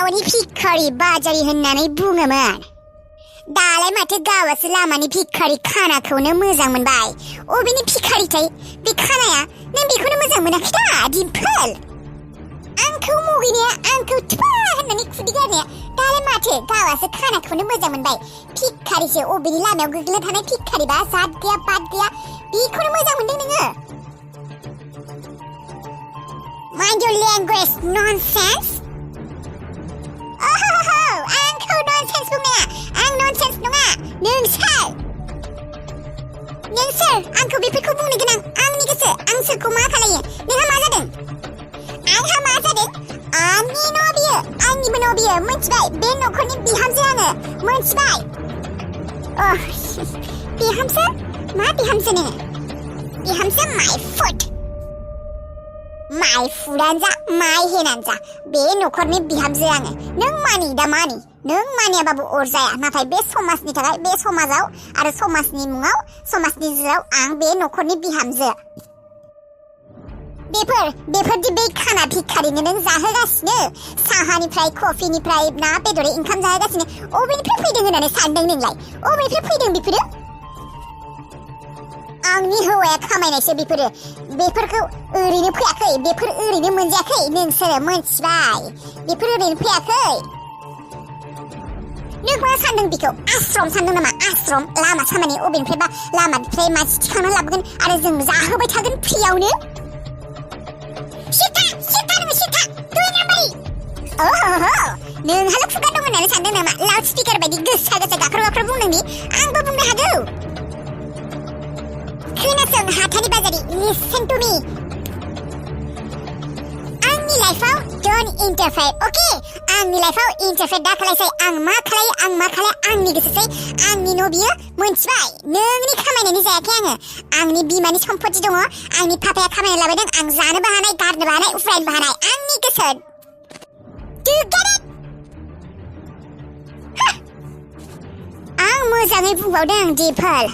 गावनि भिखारि बाजारि होननानै बुङोमोन। दालाय माथो गावासो लामानि भिखारि खानाखौनो मोजां मोनबाय। अबेनि भिखारिथाय बे खानाया? नों बेखौनो मोजां मोनाखै दा दिम्पोल? आंखौ मुगैनाया, आंखौ थुपा होननानै खुदै गारनाया दालाय माथो गावासो खानाखौनो मोजां मोनबाय। भिखारिसो, अबेनि लामायाव गोग्लैना थानाय भिखारिबा, जात गैया पात गैया, बेखौनो मोजां मोनदों नोङो? Mind your language, nonsense! आंखौ nonsense बुंनाङा, आं nonsense नङा, नोंसोर आंखौ बेफोरखौ बुंनो गोनां आंनि गोसो। आं सोरखौ मा खालायो? नोंहा मा जादों? आंहा मा जादों? आंनि न' बियो, आंनिबो न' बियो, मोनथिबाय? बे न'खरनि बिहामजो आङो, मोनथिबाय? बिहामजो? मा बिहामजो नोङो? बिहामजो माइ फुडानो जा, माइ हेनानो जा, बे न'खरनि बिहामजो आङो। नों मानि दा मानि? नों मानियाबाबो अरजाया। नाथाय बे समाजनि थाखाय, बे समाजाव आरो समाजनि मुङाव, समाजनि नोजोराव आं बे न'खरनि बिहामजो। बेफोरदि बे खाना भिखारिनो नों जाहोगासिनो, साहानिफ्राय कफिनिफ्राय ना बेदरै ओंखाम जाहोगासिनो। अबेनिफ्राय फैदों होननानै सानदों नोंलाय? अबेनिफ्राय फैदों बेफोरो? आंनि हौवाया खामायनायसो बेफोरो। बेफोरखौ ओरैनो फैयाखै, बेफोर ओरैनो मोनजायाखै। नोंसोरो मोनथिबाय? बेफोर ओरैनो फैयाखै। नों मा सानदों बेखौ? आश्रम सानदों नामा? आश्रम? लामा सामानि अबेनिफ्रायबा लामानिफ्राय मानसि थिखांना लाबोगोन आरो जों जाहोबाय थागोन फ्रियावनो। नोंहाल' खुगा दं होननानै सानदों नामा? लाउड स्पिकार बायदि गोसा गाख्र' बुंदोंनि? आंबो बुंनो हागौ। खोनासं हाथानि बाजारि, listen to me. आंनि लाइफआव don't interfere, okay? आंनि लाइफआव इन्टारफेयर दा खालायसै। आं मा खालायो आंनि गोसोसै। आंनि न' बियो, मोनथिबाय? नोंनि खामायनायनि जायाखै आङो। आंनि बिमानि सम्पति दङ। आंनि पापाया खामायना लाबायदों। आं जानोबो हानाय, गारनोबो हानाय, उफ्रायनोबो हानाय। आंनि गोसो। Do you get it? आं मोजाङै बुंबावदों दिम्पोल।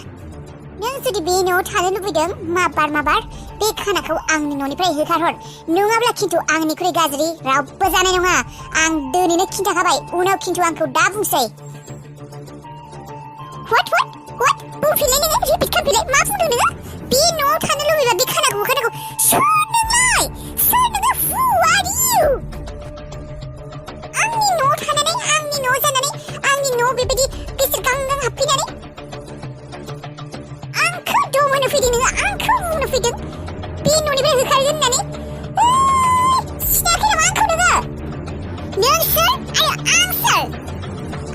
नों जुदि बे न'आव थानो लुबैदों, माबार बे खानाखौ आंनि न'निफ्राय होखारहर। नङाब्ला खिन्थु आंनिख्रुइ गाज्रि रावबो जानाय नङा। आं दिनैनो खिन्थाखाबाय, उनाव खिन्थु आंखौ दा बुंसै। What? बुंफिनलाय नोङो, रिपिट खालामफिनलाय। मा बुंदों नोङो? बे न'आव थानो लुबैबा बे खानाखौ होखारनांगौ। सोर नोंलाय? सोर नोङो? Who are you? आंनि न'आव थानानै, आंनि न'आव जानानै, आंनि न'आव बेबायदि बिसोर गांगां हाबफैनानै आंखौ दम होनो फैदों नोङो? आंखौ बुंनो फैदों बे न'निफ्राय होखारगोन होननानै? सिनायाखै नामा आंखौ नोङो? नों सोर आरो आं सोर?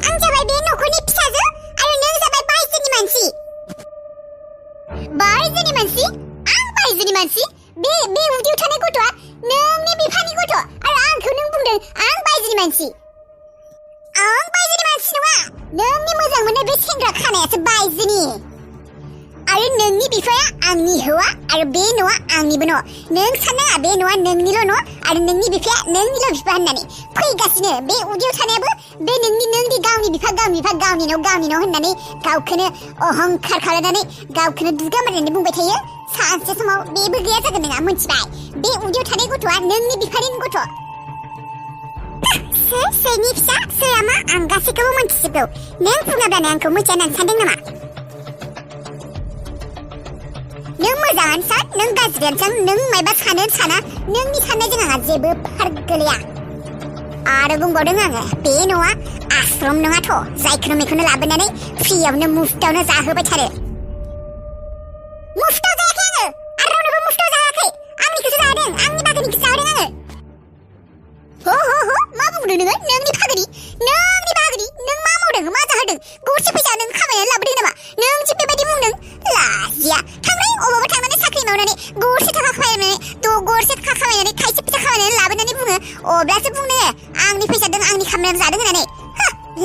आं जाबाय बे न'खरनि फिसाजो आरो नों जाबाय बायजोनि मानसि। बायजोनि मानसि? आं बायजोनि मानसि? बे उदैयाव थानाय गथ'आ नोंनि बिफानि गथ' आरो आंखौ नों बुंदों आं बायजोनि मानसि? आं बायजोनि मानसि नङा। नोंनि मोजां मोननाय बे सेंग्रा खानायासो बायजोनि। आरो नोंनि बिफाया आंनि हौवा आरो बे न'आ आंनिबो न'। नों साननाङा बे न'आ नोंनिल' न' आरो नोंनि बिफाया नोंनिल' बिफा होननानै। फैगासिनो बे उदैयाव थानायाबो बे नोंनि गावनि बिफा गावनि न' होननानै गावखौनो अहंखार खालामनानै गावखौनो दुगा मारिनानै बुंबाय थायो। सानसे समाव बेबो गैया जागोन नोंहा, मोनथिबाय? बे उदैयाव थानाय गथ'आ नोंनि बिफानि गथ'। सोरनि फिसा सोरआ मा आं गासैखौबो मोनथिजोबगौ। नों बुङाब्लानो आंखौ मिथिया होननानै सानदों नामा? नों मोजाङानो सान, नों गाज्रियानो सान, नों मायबा सानो साना, नोंनि साननायजों आंहा जेबो फाराग गोलैया। आरो बुंबावदों आङो, बे न'आ आश्रम नङाथ', जायखौनो मेखौनो लाबोनानै फ्रियावनो मुफ्तावनो जाहोबाय थारो। मुफ्ताव जायाखै आङो, आरो रावनोबो मुफ्ताव जायाखै। आंनिखौसो जाहोदों, आंनि बागैनिखौसो जाहोदों आङो। मा बुंदों नोङो? नोंनि बागै? नों मा मावदों? मा जाहोदों? गरसे फैसा नों खामायनानै लाबोदों नामा? नों जे बेबायदि बुंदों? लाजिया। थांनाय अबावबा थांनानै साख्रि मावनानै गरसे थाखा खामायनानै थाइसे फैसा खामायनानै लाबोनानै बुङो, अब्लासो बुंनो आंनि फैसा दं, आंनि खामानियाव जादों होननानै।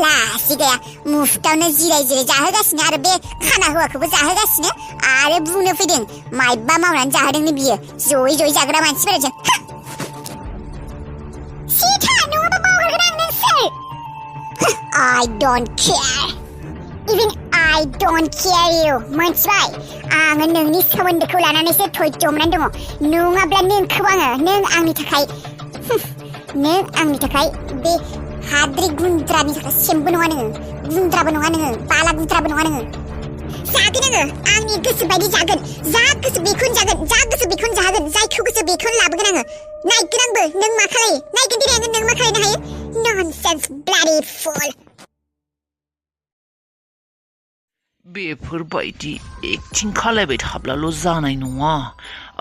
लाजि गैया। मुफ्तावनो जिराय जाहोगासिनो आरो बे खाना हौवाखौबो जाहोगासिनो आरो बुंनो फैदों मायबा मावनानै जाहोदोंनो बियो। जयै जाग्रा मानसिफोरजों। I don't care. Even I don't care you. मोनथिबाय? आङो नोंनि सोमोन्दोखौ लानानैसो थयज'मनानै दङ। नङाब्ला नोंखौ आङो, नों आंनि थाखाय बे हाद्रि गुन्द्रानि थाखाय सेमबो नङा नोङो गुन्द्राबो नङा नोङो बाला गुन्द्राबो नङा नोङो जागोन आङो आंनि गोसो बायदि जागोन जा गोसो बेखौनो जागोन जा गोसो बेखौनो जागोन जायखौ गोसो बेखौनो लाबोगोन आङो नायगोन आंबो नों मा खालायो नायगोन दिनै आङो नों मा खालायनो हायो ननसेन्स ब्लाडि फुल बेफोरबायदि एक्टिं खालायबाय थाब्लाल' जानाय नङा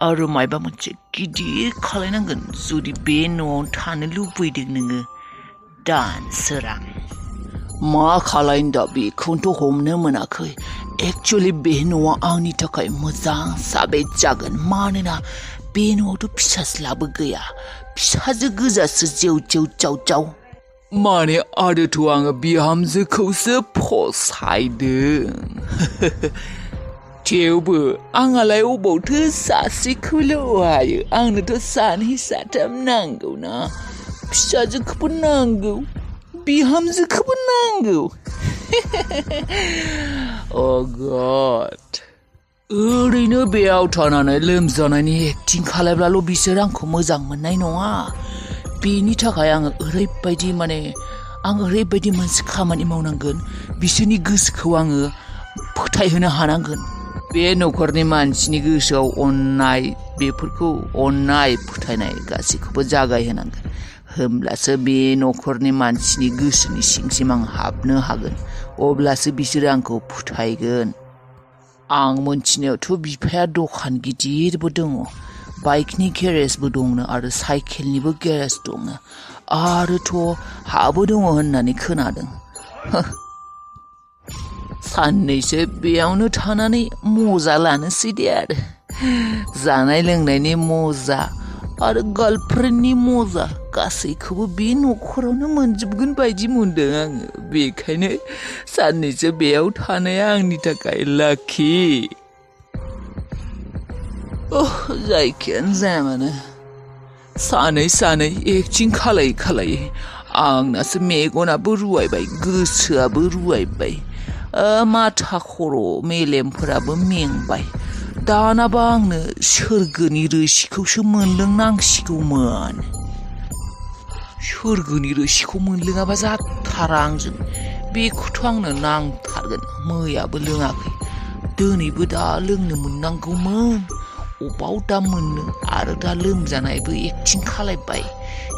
आरो मायबा मोनसे गिदिर खालायनांगोन जुदि बे न'आव थानो लुबैदों नोङो दानसोरां मा खालायनो दा बेखौनोथ' हमनो मोनाखै एक्चुअलि बे न'आ आंनि थाखाय मोजां साबेट जागोन मानोना बे न'आवथ' फिसाज्लाबो गैया फिसाजो गोजासो जेव जेव जाव जाव माने आरोथ' आङो बिहामजोखौसो फसायदों थेवबो आंहालाय अबावथो सासेखौल' हायो आंनोथ' सानै साथाम नांगौ ना फिसाजोखौबो नांगौ बिहामजोखौबो नांगौ Oh God ओरैनो बेयाव थानानै लोमजानायनि एक्टिं खालायब्लाल' बिसोर आंखौ मोजां मोननाय नङा बेनि थाखाय आङो ओरैबायदि मोनसे खामानि मावनांगोन बिसोरनि गोसोखौ आङो फोथायहोनो हानांगोन बे न'खरनि मानसिनि गोसोआव अननाय फोथायनाय गासैखौबो जागायहोनांगोन होमब्लासो बे न'खरनि मानसिनि गोसोनि सिंसिम आं हाबनो हागोन अब्लासो बिसोरो आंखौ फोथायगोन आं मोनथिनायावथ' बिफाया दखान गिदिरबो दङ बाइकनि गेरेजबो दंनो आरो साइकेलनिबो गेरेज दंनो आरोथ' हाबो दङ होननानै खोनादों साननैसो बेयावनो थानानै मजा लानोसै दे आरो जानाय लोंनायनि मजा आरो गार्लफ्रेन्डनि मजा गासैखौबो बे न'खरावनो मोनजोबगोन बायदि मोनदों आङो बेखायनो साननैसो बेयाव थानाया आंनि थाखाय लाखि जायखियानो जाया मानो सानै एक्टिं खालायै आंनासो मेगनाबो रुवायबाय गोसोआबो रुवायबाय माथा खर' मेलेमफोराबो मेंबाय दानाबा आंनो सोरगोनि रोसिखौसो मोनलोंनांसिगौमोन सोरगोनि रोसिखौ मोनलोङाबा जाथारा आंजों बेखौथ' आंनो नांथारगोन मैयाबो लोङाखै दिनैबो दा लोंनो मोननांगौमोन अबाव दा मोननो आरो दा लोमजानायबो एक्टिं खालायबाय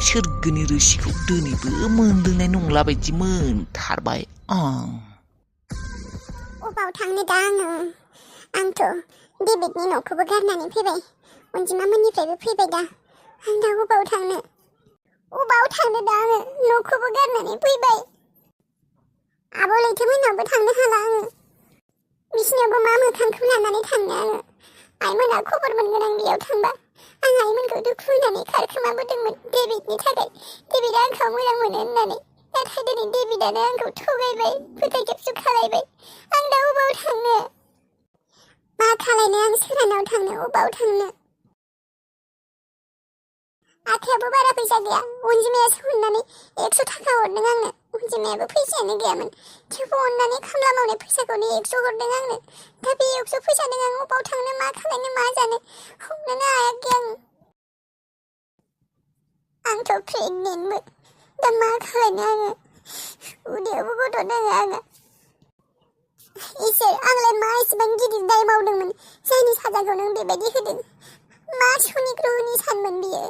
सोरगोनि रोसिखौ दिनैबो मोनलोंनाय नंला बायदि मोनथारबाय आं अबाव थांनो दा आंथ' डेभिडनि न'खौबो गारनानै फैबाय अनजिमामोननिफ्रायबो फैबाय दा आं दा अबाव थांनो दा आङो न'खौबो गारनानै फैबाय आब' लैथोमोननावबो थांनो हाला आङो बिसिनावबो मा मोखांखौ लानानै थांनो आङो आइमोना खबर मोनगोन आं बेयाव थांबा आं आइमोनखौ दुखु होनानै खारखोमाबोदोंमोन डेभिडनि थाखाय डेभिडआ आंखौ मोजां मोनो होननानै नाथाय दिनै डेभिडआनो आंखौ थगायबाय फोथायखेबस' खालायबाय आं दा अबाव थांनो मा खालायनो आं सोरानाव थांनो अबाव थांनो आखायाबो बारा फैसा गैया अनजिमायासो अननानै 100 थाखा हरदों आंनो अनजिमायाबो फैसायानो गैयामोन थेवबो अननानै खामला मावनाय फैसाखौनो 100 हरदों आंनो दा बे 100 फैसाजों आं अबाव थांनो मा खालायनो मा जानो हमनोनो हायाखै आंथ' प्रेगनेन्टबो दा मा खालायनो आङो उदैयावबो गथ' दङ आङो इसोर आंलाय मा एसेबां गिदिर दाय मावदोंमोन जायनि साजाखौ नों बेबायदि होदों मा सनि ग्रहनि सानमोन बियो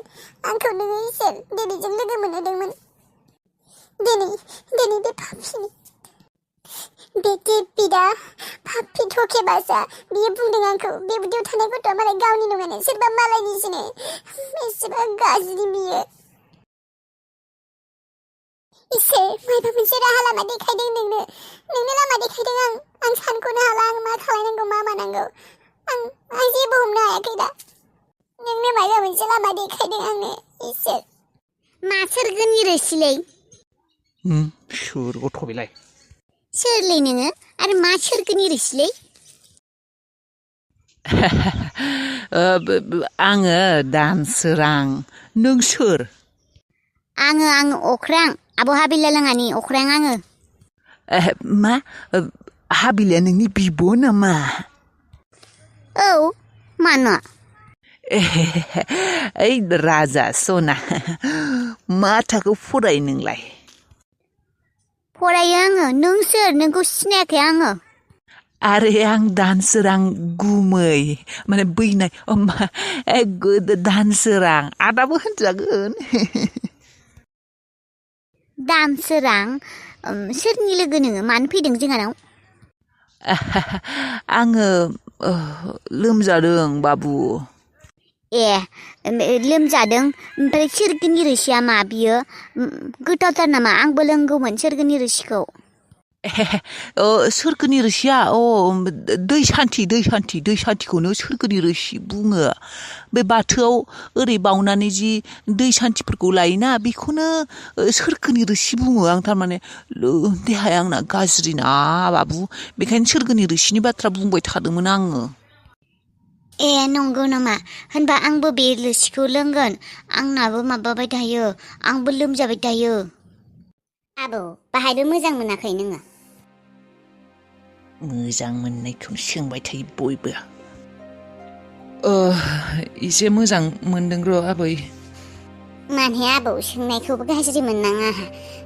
आंखौ नोङो इसोर डेभिडजों लोगो मोनहोदोंमोन दिनै बे पापिनि बे डेभिडआ पापि थकेबासा बियो बुंदों आंखौ बे उदैयाव थानाय गथ'आ मालाय गावनि नङानो सोरबा मालायनिसोनो बेसेबां गाज्रि बियो इसोर मायबा मोनसे राहा लामा देखायदों नोंनो लामा देखायदों आं सानख'नो हाला आं मा खालायनांगौ मा मानांगौ आं जेबो हमनो हायाखै दा नोंनो मायबा मोनसे लामा देखायदों आंनो इसोर मा सोरगोनि रोसिलै सोर गथ' बेलाय सोरलै नोङो आरो मा सोरगोनि रोसिलै आङो दानसोरां नों सोर आङो अख्रां आब' हाबिलालाङानि अख्रां आङो मा हाबिलाया नोंनि बिब' नामा औ मानो ओइ राजा सना मा थाखो फरायो नोंलाय फरायो आङो नों सोर नोंखौ सिनायाखै आङो आरे आं दानसोरां गुमै माने बैनाय दानसोरां आदाबो होनजागोन दानसोरां सोरनि लोगो नोङो मानो फैदों जोंहानाव आङो लोमजादों बाबु ए लोमजादों ओमफ्राय सोरगोनि रोसिया मा बियो गोथावथार नामा आंबो लोंगौमोन सोरगोनि रोसिखौ सोरगोनि रोसिया दै सान्थिखौनो सोरगोनि रोसि बुङो बे बाथौआव ओरै बावनानै जि दै सान्थिफोरखौ लायोना बेखौनो सोरगोनि रोसि बुङो आं थारमाने देहाया आंना गाज्रि ना बाबु बेखायनो सोरगोनि रोसिनि बाथ्रा बुंबाय थादोंमोन आङो ए नंगौ नामा होनबा आंबो बे रोसिखौ लोंगोन आंनाबो माबाबाय थायो आंबो लोमजाबाय थायो आबौ बाहायबो मोजां मोनाखै नोङो मोजां मोननायखौ सोंबाय थायो बयबो एसे मोजां मोनदों र' आबै माने आबौ सोंनायखौबो गाज्रि मोननाङा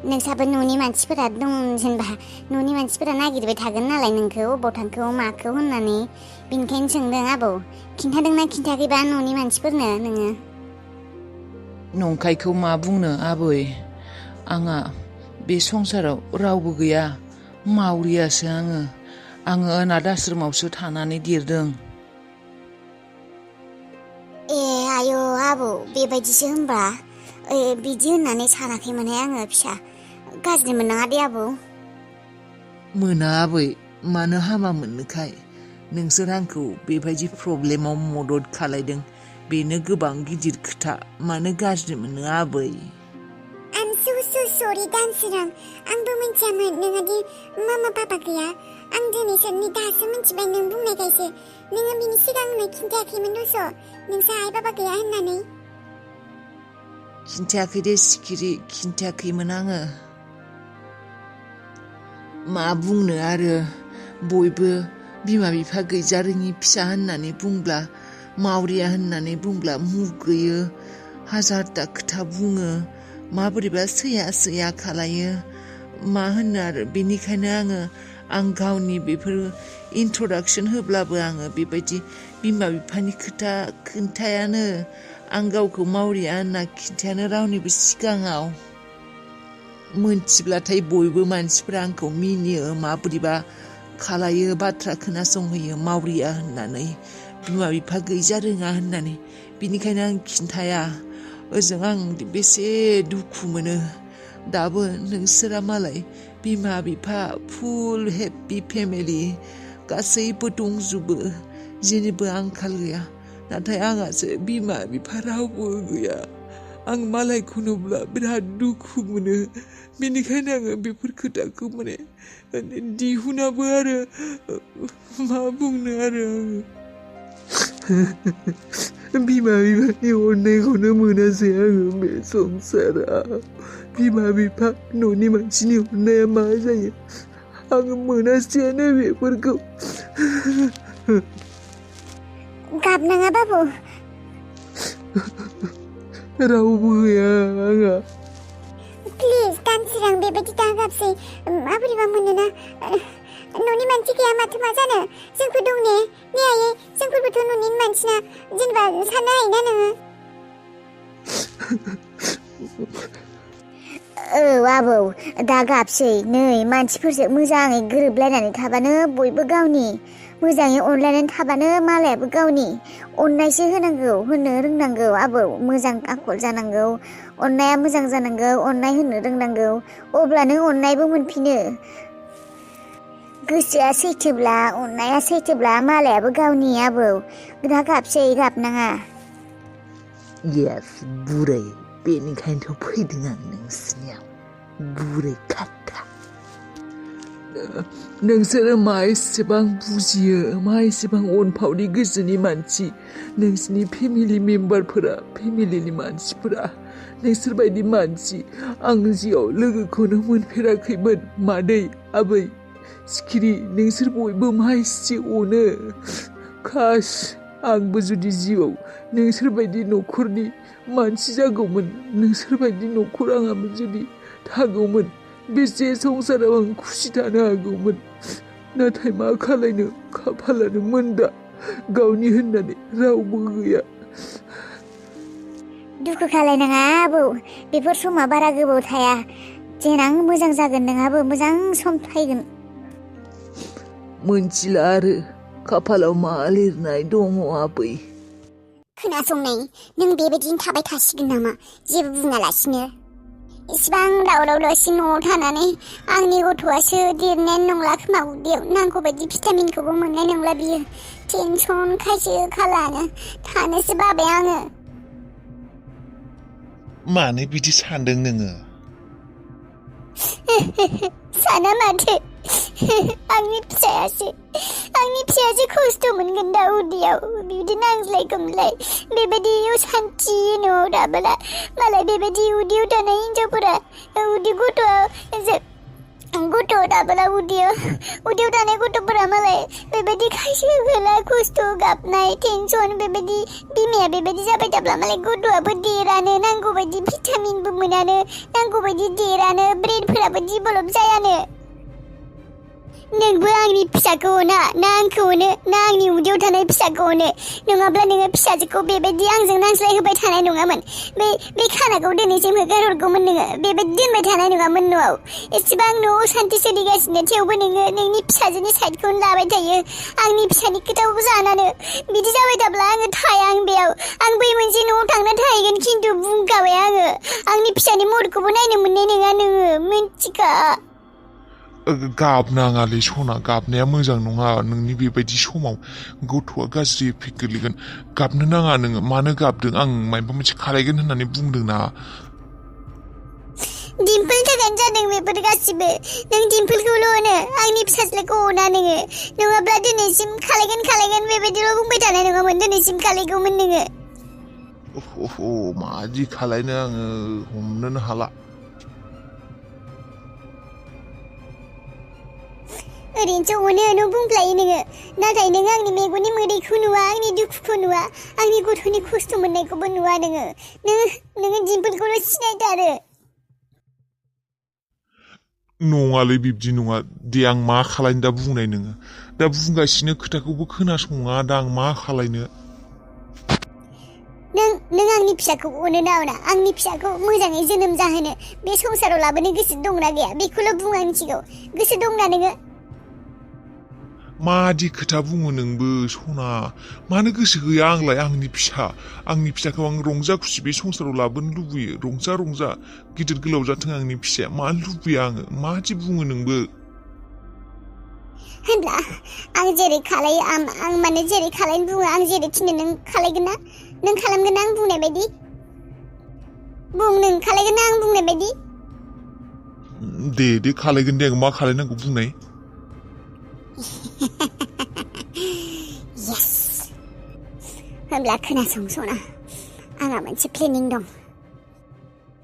नोंसाबो न'नि मानसिफोरा दं जेनेबा न'नि मानसिफोरा नागिरबाय थागोन नालाय नोंखौ अबाव थांखौ माखौ होननानै बेनिखायनो सोंदों आबौ खिन्थादोंना खिन्थायाखैबा न'नि मानसिफोरनो नोङो नंखायखौ मा बुंनो आबै आंहा बे संसाराव रावबो गैया मावरियासो आङो अनाथ आश्रमावसो थानानै देरदों ए आयौ आबौ बेबायदिसो होनबा बिदि होननानै सानाखैमोनहाय आङो फिसा गाज्रि मोननाङा दे आबौ मोना आबै मानो हामा मोननोखाय नोंसोर आंखौ बेबायदि प्रब्लेमाव मदद खालायदों बेनो गोबां गिदिर खोथा मानो गाज्रि मोनो आबै I'm so sorry दानसोरां आंबो मिथियामोन नोङादि मामा पापा गैया आं दिनैसो दासो मिथिबाय नों बुंनायखायसो नोङो बिनि सिगांनो खिन्थायाखैमोन दस' नोंसा आइ बाबा गैया होननानै खिन्थायाखै दे सिखिरि खिन्थायाखैमोन आङो मा बुंनो आरो बयबो बिमा बिफा गैजारोङि फिसा होननानै बुंब्ला मावरिया होननानै बुंब्ला मुगैयो हाजारथा खोथा बुङो माबोरैबा सैया खालायो मा होनो आरो बेनिखायनो आं गावनि बेफोर इन्ट्रडाक्सन होब्लाबो आङो बेबायदि बिमा बिफानि खोथा खोन्थायानो आं गावखौ मावरिया होनना खिन्थायानो रावनिबो सिगाङाव मोनथिब्लाथाय बयबो मानसिफ्रा आंखौ मिनियो माबोरैबा खालायो बाथ्रा खोनासंहोयो मावरिया होननानै बिमा बिफा गैजा रोङा होननानै बिनिखायनो आं खिन्थाया ओजों आं बेसे दुखु मोनो दाबो नोंसोरा मालाय बिमा बिफा फुल हेपि फेमिलि गासैबो दंजोबो जेनिबो आंखाल गैया नाथाय आंहासो बिमा बिफा रावबो गैया आं मालायखौ नुब्ला बिराद दुखु मोनो बेनिखायनो आङो बेफोर खोथाखौ माने दिहुनाबो आरो मा बुंनो आरो बिमा बिफानि अननायखौनो मोनासै आङो बे संसाराव बिमा बिफा न'नि मानसिनि अननाया मा जायो आङो मोनासैयानो बेफोरखौ गाबनाङा बाबु रावबो गैया आंहा प्लिज दानसोरां बेबायदि दागाबसै माबोरैबा मोनोना न'नि मानसि गैया माथो मा जानो जोंफोर दं ने आयै जोंफोरबोथ' न'नि मानसिना जेनेबा साननो हायोना नोङो आबौ दा गाबसै नै मानसिफोरजों मोजाङै गोरोबलायनानै थाबानो बयबो गावनि मोजाङै अनलायनानै थाबानो मालायाबो गावनि अननायसो होनो रोंनांगौ आबौ मोजां आखल जानांगौ अननाया मोजां जानांगौ अननाय होनो रोंनांगौ अब्लानो अननायबो मोनफिनो गोसोआ सैथोब्ला अननाया सैथोब्ला मालायाबो गावनि आबौ दा गाबसै गाबनाङा येस बुरै बेनिखायनोथ' फैदों आं नोंसिनियाव बुरै खाथा नोंसोरो मा एसेबां बुजियो मा एसेबां अनफावरि गोसोनि मानसि नोंसिनि फेमिलि मेम्बारफोरा फेमिलिनि मानसिफोरा नोंसोरबायदि मानसि आं जिउआव लोगोखौनो मोनफेराखैमोन मादै आबै सिखिरि नोंसोर बयबो मा एसे अनो खास आंबो जुदि जिउआव नोंसोरबायदि न'खरनि मानसि जागौमोन नोंसोरबायदि न'खर आंहाबो जुदि थागौमोन बेसे संसाराव आं खुसि थानो हागौमोन नाथाय मा खालायनो खाफालानो मोनदा गावनि होननानै रावबो गैया दुखु खालायनाङा आबौ बेफोर समा बारा गोबाव थाया देनां मोजां जागोन नोंहाबो मोजां सम फैगोन मोनथिला आरो खाफालाव मा लिरनाय दङ आबै खोनासंनाय नों बेबायदिनो थाबाय थासिगोन नामा जेबो बुङालासिनो इसिबां दावराव-दावसि न'आव थानानै आंनि गथ'आसो देरनायानो नंला खोमा उदैयाव नांगौ बायदि भिटामिनखौबो मोननाय नंला बियो टेनसन खायसो खालानो थानोसो बाबाय आङो मानो बिदि सानदों नोङो साना माथो आंनि फिसायासो खस्थ' मोनगोन दा उदैयाव बिदि नांज्लाय खमलाय बेबायदि सान्थि न'आव थाबोला मालाय बेबायदि उदैयाव थानाय हिनजावफोरा उदै गथ' थाबोला उदैयाव थानाय गथ'फोरा मालाय बेबायदि खायसे होला खस्थ' गाबनाय टेनसन बेबायदि बिमाया बेबायदि जाबाय थाब्ला मालाय गथ'आबो देरानो नांगौ बायदि भिटामिनबो मोनानो नांगौ बायदि देरानो ब्रेनफोराबो डेभेलप जायानो नोंबो आंनि फिसाखौ ना आंखौ अनो ना आंनि उदैयाव थानाय फिसाखौ अनो नङाब्ला नोङो फिसाजोखौ बेबायदि आंजों नांज्लाय होबाय थानाय नङामोन बे खानाखौ दिनैसिम होगारहरगौमोन नोङो बेबायदि दोनबाय थानाय नङामोन न'आव एसेबां न'आव सान्थि सोलिगासिनो थेवबो नोङो नोंनि फिसाजोनि साइडखौनो लाबाय थायो आंनि फिसानि खोथाखौ जानानो बिदि जाबाय थाब्ला आङो थाया आं बेयाव आं बै मोनसे न'आव थांना थाहैगोन खिन्थु बुंखाबाय आङो आंनि फिसानि महरखौबो नायनो मोननाय नङा नोङो मिन्थिखा गाबनाङालै सना गाबनाया मोजां नङा नोंनि बेबायदि समाव गथ'आ गाज्रि इफेक्ट गोलैगोन गाबनो नाङा नोङो मानो गाबदों आं माबा मोनसे खालायगोन होननानै बुंदों ना दिम्पोलनि थाखायनो जादों बेफोर गासिबो नों दिम्पोलखौल' अनो आंनि फिसाज्लाखौ अना नोङो नङाब्ला दिनैसिम खालायगोन बेबायदिल' बुंबाय थानाय नङामोन दिनैसिम खालायगौमोन नोङो मादि खालायनो आङो हमनोनो हाला ओरैनोसो अनो बुंफ्लायो नोङो नाथाय नों आंनि मेगननि मोदैखौ नुवा आंनि दुखुखौ नुवा आंनि गथ'नि खस्थ' मोननायखौबो नुवा नोङो दिम्पोलखौल' सिनायथारो नङालै बिब्दि नङा दे आं मा खालायनो दा बुंनाय नोङो दा बुंगासिनो खोथाखौबो खोनासङा दा आं मा खालायनो नों आंनि फिसाखौ अनो ना अना आंनि फिसाखौ मोजाङै जोनोम जाहोनो बे संसाराव लाबोनो गोसो दंना गैया बेखौल' बुं आं मिथिगौ गोसो दंना नोङो मादि खोथा बुङो नोंबो सना मानो गोसो गैया आंलाय आंनि फिसाखौ आं रंजा खुसि बे संसाराव लाबोनो लुबैयो रंजा गिदिर गोलाव जाथों आंनि फिसाया मा लुबैया आङो मादि बुङो नोंबो होनब्ला आं जेरै खालायो आं माने जेरै खालायनो बुङो आं जेरै थिनो नों खालायगोन ना नों खालामगोन ना आं बुंनाय बायदि बुं नों खालायगोन ना आं बुंनाय बायदि दे खालायगोन दे आं मा खालायनांगौ बुंनाय yes होनब्ला खोनासं सना आंहा मोनसे प्लेनिं दं